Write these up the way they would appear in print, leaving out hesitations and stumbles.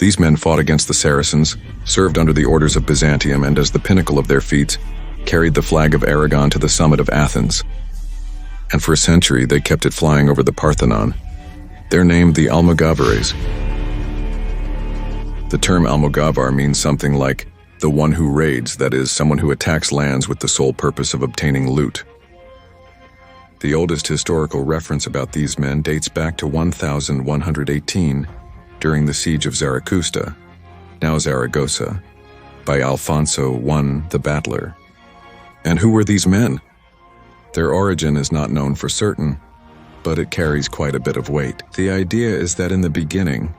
These men fought against the Saracens, served under the orders of Byzantium, and as the pinnacle of their feats, carried the flag of Aragon to the summit of Athens. And for a century, they kept it flying over the Parthenon. They're named the Almogávares. The term Almogávar means something like the one who raids, that is, someone who attacks lands with the sole purpose of obtaining loot. The oldest historical reference about these men dates back to 1118, during the siege of Zaragoza, now Zaragoza, by Alfonso I the Battler. And who were these men? Their origin is not known for certain, but it carries quite a bit of weight. The idea is that in the beginning,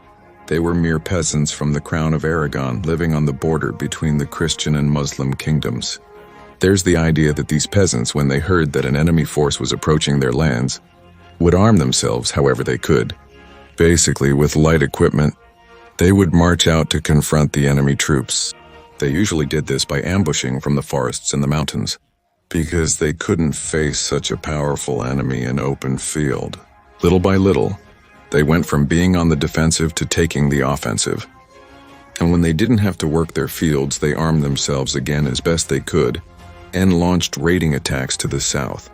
they were mere peasants from the crown of Aragon living on the border between the Christian and Muslim kingdoms. There's the idea that these peasants, when they heard that an enemy force was approaching their lands, would arm themselves however they could. Basically, with light equipment, they would march out to confront the enemy troops. They usually did this by ambushing from the forests and the mountains, because they couldn't face such a powerful enemy in open field. Little by little, they went from being on the defensive to taking the offensive. And when they didn't have to work their fields, they armed themselves again as best they could and launched raiding attacks to the south,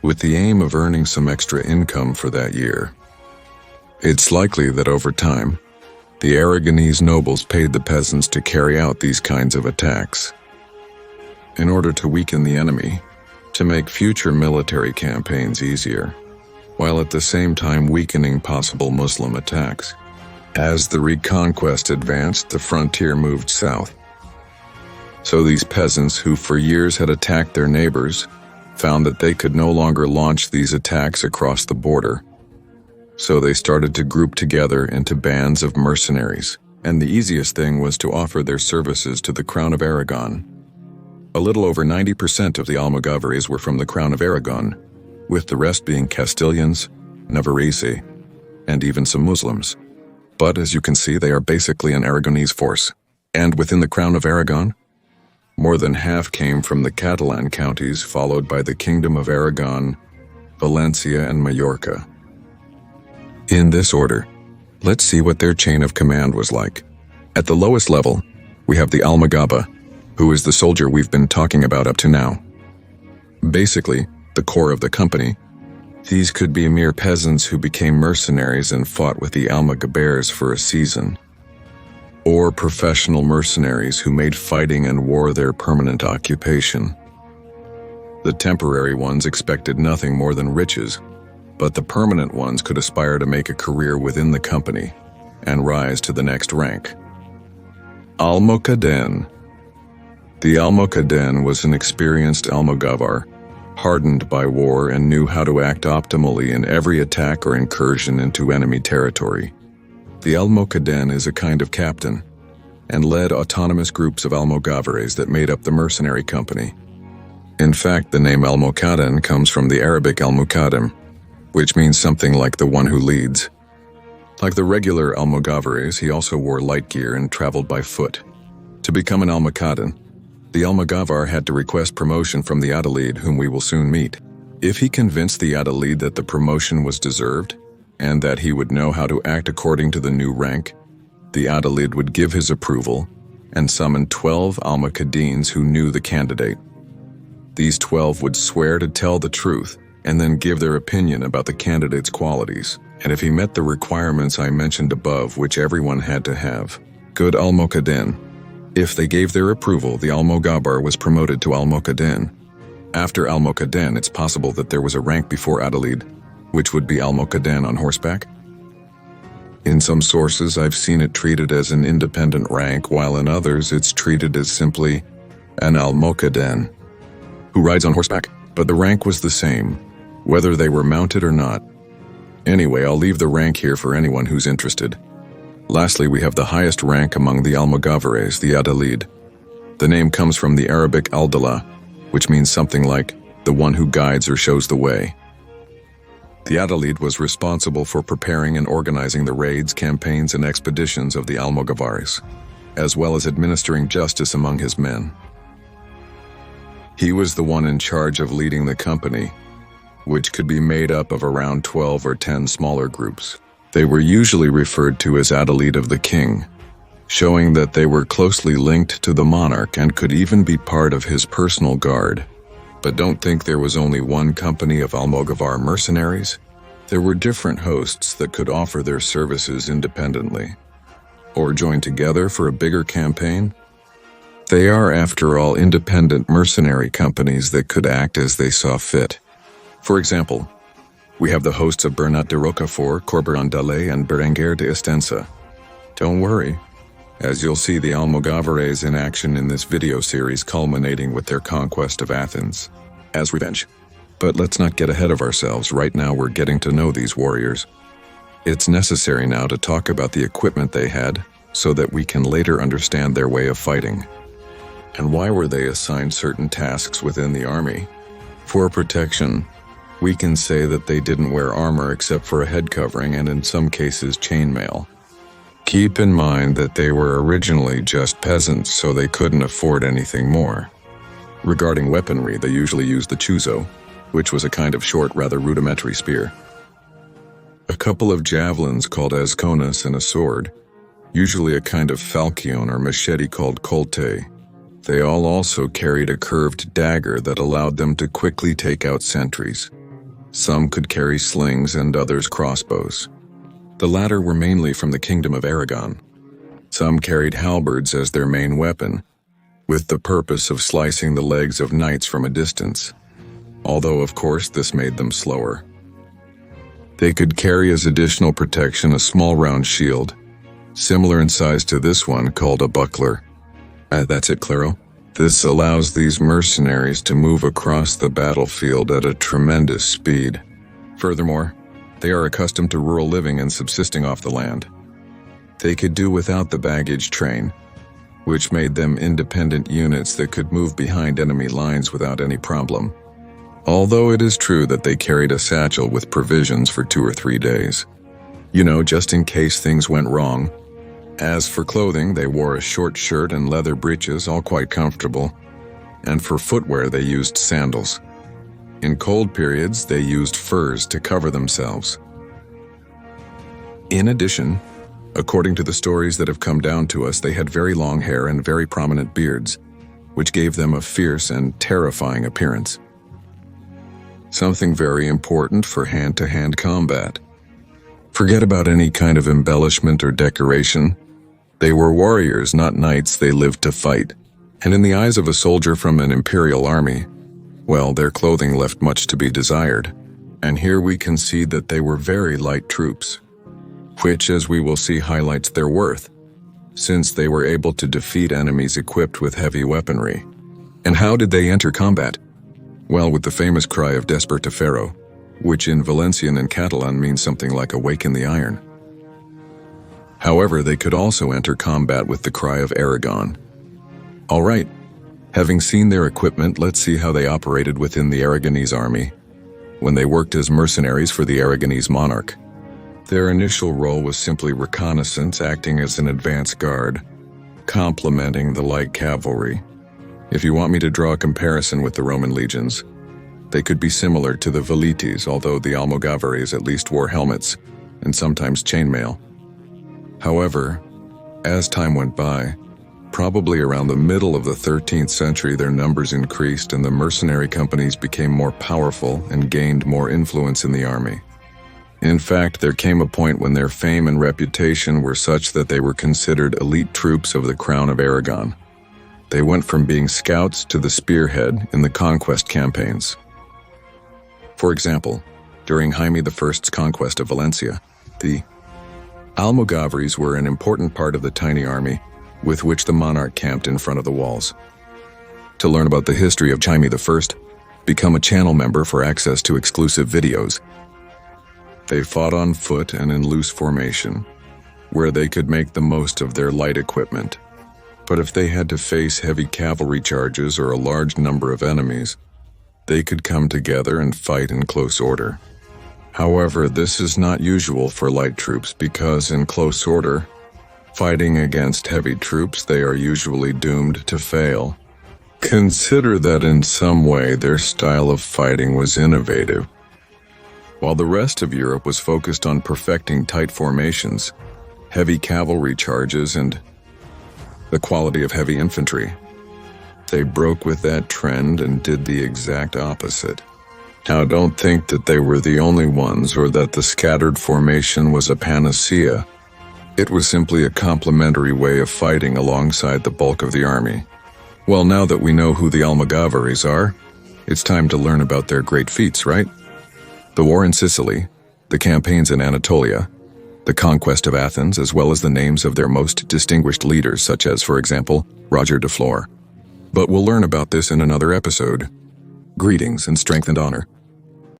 with the aim of earning some extra income for that year. It's likely that over time, the Aragonese nobles paid the peasants to carry out these kinds of attacks, in order to weaken the enemy, to make future military campaigns easier, while at the same time weakening possible Muslim attacks. As the reconquest advanced, the frontier moved south. So these peasants, who for years had attacked their neighbors, found that they could no longer launch these attacks across the border. So they started to group together into bands of mercenaries, and the easiest thing was to offer their services to the Crown of Aragon. A little over 90% of the Almogávares were from the Crown of Aragon, with the rest being Castilians, Navarrese, and even some Muslims. But as you can see, they are basically an Aragonese force. And within the Crown of Aragon, more than half came from the Catalan counties, followed by the Kingdom of Aragon, Valencia, and Majorca. In this order, let's see what their chain of command was like. At the lowest level, we have the Almogávar, who is the soldier we've been talking about up to now. Basically, the core of the company. These could be mere peasants who became mercenaries and fought with the Almogávares for a season, or professional mercenaries who made fighting and war their permanent occupation. The temporary ones expected nothing more than riches, but the permanent ones could aspire to make a career within the company and rise to the next rank. Almogávar. The Almogávar was an experienced Almogávar, hardened by war and knew how to act optimally in every attack or incursion into enemy territory. The Almogávar is a kind of captain and led autonomous groups of Almogávares that made up the mercenary company. In fact, the name Almogávar comes from the Arabic al-Muqaddim, which means something like the one who leads. Like the regular Almogávares, he also wore light gear and traveled by foot. To become an Almogávar, the Almogávar had to request promotion from the Adalid, whom we will soon meet. If he convinced the Adalid that the promotion was deserved, and that he would know how to act according to the new rank, the Adalid would give his approval and summon 12 Almogadines who knew the candidate. These 12 would swear to tell the truth and then give their opinion about the candidate's qualities, and if he met the requirements I mentioned above, which everyone had to have, good Almogadin. If they gave their approval, the Almogávar was promoted to Almogadin. After Almogadin, it's possible that there was a rank before Adalid, which would be Almogadin on horseback. In some sources, I've seen it treated as an independent rank, while in others it's treated as simply an Almogadin who rides on horseback, but the rank was the same, whether they were mounted or not. Anyway, I'll leave the rank here for anyone who's interested. Lastly, we have the highest rank among the Almogávares, the Adalid. The name comes from the Arabic al-Dala, which means something like the one who guides or shows the way. The Adalid was responsible for preparing and organizing the raids, campaigns, and expeditions of the Almogávares, as well as administering justice among his men. He was the one in charge of leading the company, which could be made up of around 12 or 10 smaller groups. They were usually referred to as Adalid of the King, showing that they were closely linked to the monarch and could even be part of his personal guard. But don't think there was only one company of Almogávar mercenaries. There were different hosts that could offer their services independently, or join together for a bigger campaign. They are, after all, independent mercenary companies that could act as they saw fit. For example, we have the hosts of Bernat de Roquefort, Corberan d'Alais, and Berenguer de Estensa. Don't worry, as you'll see the Almogávares in action in this video series, culminating with their conquest of Athens as revenge. But let's not get ahead of ourselves. Right now we're getting to know these warriors. It's necessary now to talk about the equipment they had so that we can later understand their way of fighting. And why were they assigned certain tasks within the army? For protection, we can say that they didn't wear armor except for a head covering and in some cases chainmail. Keep in mind that they were originally just peasants, so they couldn't afford anything more. Regarding weaponry, they usually used the chuzo, which was a kind of short, rather rudimentary spear, a couple of javelins called asconas, and a sword, usually a kind of falchion or machete called colte. They all also carried a curved dagger that allowed them to quickly take out sentries. Some could carry slings and others crossbows. The latter were mainly from the kingdom of Aragon. Some carried halberds as their main weapon, with the purpose of slicing the legs of knights from a distance, although of course this made them slower. They could carry as additional protection a small round shield, similar in size to this one, called a buckler. That's it, Claro. This allows these mercenaries to move across the battlefield at a tremendous speed. Furthermore, they are accustomed to rural living and subsisting off the land. They could do without the baggage train, which made them independent units that could move behind enemy lines without any problem. Although it is true that they carried a satchel with provisions for 2 or 3 days. Just in case things went wrong. As for clothing, they wore a short shirt and leather breeches, all quite comfortable. And for footwear, they used sandals. In cold periods, they used furs to cover themselves. In addition, according to the stories that have come down to us, they had very long hair and very prominent beards, which gave them a fierce and terrifying appearance. Something very important for hand-to-hand combat. Forget about any kind of embellishment or decoration. They were warriors, not knights. They lived to fight. And in the eyes of a soldier from an imperial army, well, their clothing left much to be desired. And here we can see that they were very light troops, which, as we will see, highlights their worth, since they were able to defeat enemies equipped with heavy weaponry. And how did they enter combat? Well, with the famous cry of Desperta Ferro, which in Valencian and Catalan means something like awaken the iron. However, they could also enter combat with the cry of Aragon. Alright, having seen their equipment, let's see how they operated within the Aragonese army when they worked as mercenaries for the Aragonese monarch. Their initial role was simply reconnaissance, acting as an advance guard, complementing the light cavalry. If you want me to draw a comparison with the Roman legions, they could be similar to the Velites, although the Almogávares at least wore helmets and sometimes chainmail. However, as time went by, probably around the middle of the 13th century, their numbers increased and the mercenary companies became more powerful and gained more influence in the army. In fact, there came a point when their fame and reputation were such that they were considered elite troops of the Crown of Aragon. They went from being scouts to the spearhead in the conquest campaigns. For example, during Jaime I's conquest of Valencia, the Almogávares were an important part of the tiny army with which the monarch camped in front of the walls. To learn about the history of Jaime I, become a channel member for access to exclusive videos. They fought on foot and in loose formation, where they could make the most of their light equipment. But if they had to face heavy cavalry charges or a large number of enemies, they could come together and fight in close order. However, this is not usual for light troops because in close order, fighting against heavy troops, they are usually doomed to fail. Consider that in some way their style of fighting was innovative. While the rest of Europe was focused on perfecting tight formations, heavy cavalry charges, and the quality of heavy infantry. They broke with that trend and did the exact opposite. Now, don't think that they were the only ones or that the scattered formation was a panacea. It was simply a complementary way of fighting alongside the bulk of the army. Well, now that we know who the Almogávares are, it's time to learn about their great feats, right? The war in Sicily, the campaigns in Anatolia, the conquest of Athens, as well as the names of their most distinguished leaders, such as, for example, Roger de Flor. But we'll learn about this in another episode. Greetings and strength and honor.